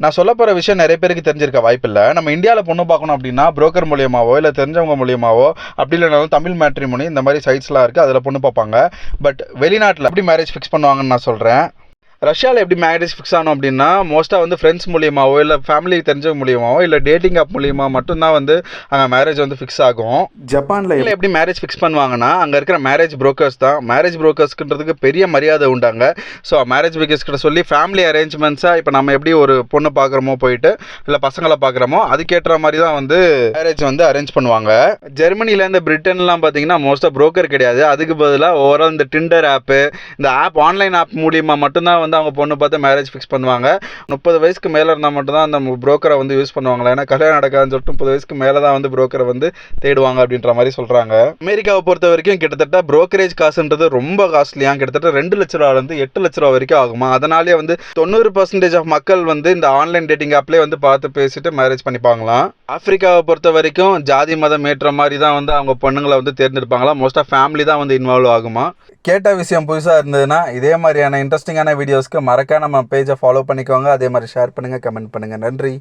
நான் சொல்ல போகிற விஷயம் நிறைய பேருக்கு தெரிஞ்சிருக்க வாய்ப்பில்லை. நம்ம இந்தியாவில் பொண்ணு பார்க்கணும் அப்படின்னா புரோக்கர் மூலியமாவோ இல்லை தெரிஞ்சவங்க மூலியமாவோ, அப்படி இல்லைனாலும் தமிழ் மேட்ரிமோனி இந்த மாதிரி சைட்ஸ்லாம் இருக்குது, அதில் பொண்ணு பார்ப்பாங்க. பட் வெளிநாட்டில் எப்படி மேரேஜ் ஃபிக்ஸ் பண்ணுவாங்கன்னு நான் சொல்கிறேன். ரஷ்யாவில் எப்படி மேரேஜ் ஃபிக்ஸ் ஆகணும் அப்படின்னா, மோஸ்ட்டாக வந்து ஃப்ரெண்ட்ஸ் மூலியமாவோ இல்லை ஃபேமிலி தெரிஞ்சவங்க மூலியமாவோ இல்லை டேட்டிங் ஆப் மூலியமாக மட்டும்தான் வந்து அங்கே மேரேஜ் வந்து ஃபிக்ஸ் ஆகும். ஜப்பானில் எப்படி மேரேஜ் ஃபிக்ஸ் பண்ணுவாங்கன்னா, அங்கே இருக்கிற மேரேஜ் புரோக்கர்ஸ் தான். மேரேஜ் புரோக்கர்ஸ்க்குன்றதுக்கு பெரிய மரியாதை உண்டாங்க. ஸோ மேரேஜ் புரோக்கர்ஸ் கிட்ட சொல்லி ஃபேமிலி அரேஞ்ச்மெண்ட்ஸாக இப்போ நம்ம எப்படி ஒரு பொண்ணு பார்க்குறோமோ போயிட்டு இல்லை பசங்களை பார்க்குறோமோ அதுக்கேற்ற மாதிரி தான் வந்து மேரேஜ் வந்து அரேஞ்ச் பண்ணுவாங்க. ஜெர்மனிலேருந்து பிரிட்டன்லாம் பார்த்தீங்கன்னா மோஸ்ட்டாக புரோக்கர் கிடையாது. அதுக்கு பதிலாக ஓவரால் இந்த டிண்டர் ஆப்பு, இந்த ஆப் ஆன்லைன் ஆப் மூலியமாக மட்டும்தான் வந்து அவங்க பொண்ணு பார்த்து மேரேஜ் ஃபிக்ஸ் பண்ணுவாங்க. 30 வயசுக்கு மேலே இருந்தால் மட்டும்தான் அந்த புரோக்கரை வந்து யூஸ் பண்ணுவாங்களா. ஏன்னா கல்யாணம் நடக்காதுன்னு சொல்லிட்டு 30 வயசுக்கு மேலே தான் வந்து புரோக்கரை வந்து தேடுவாங்க அப்படின்ற மாதிரி சொல்கிறாங்க. அமெரிக்காவை பொறுத்த வரைக்கும் கிட்டத்தட்ட புரோக்கரேஜ் காசுன்றது ரொம்ப காஸ்ட்லியாக, கிட்டத்தட்ட 2 லட்ச ரூபாலேருந்து 8 லட்ச ரூபா வரைக்கும் ஆகுமா. அதனாலே வந்து 90% ஆஃப் மக்கள் வந்து இந்த ஆன்லைன் டேட்டிங் ஆப்லேயே வந்து பார்த்து பேசிட்டு மேரேஜ் பண்ணிப்பாங்களாம். ஆப்பிரிக்காவை பொறுத்த வரைக்கும் ஜாதி மதம் ஏற்ற மாதிரி தான் வந்து அவங்க பொண்ணுங்களை வந்து தேர்ந்தெடுப்பாங்களா. மோஸ்ட்டாக ஃபேமிலி தான் வந்து இன்வால்வ் ஆகுமா. கேட்ட விஷயம் புதுசாக இருந்ததுன்னா இதே மாதிரியான இன்ட்ரெஸ்டிங்கான வீடியோஸ்க்கு மறக்காம நம்ம பேஜை ஃபாலோ பண்ணிக்கோங்க. அதே மாதிரி ஷேர் பண்ணுங்கள், கமெண்ட் பண்ணுங்கள். நன்றி.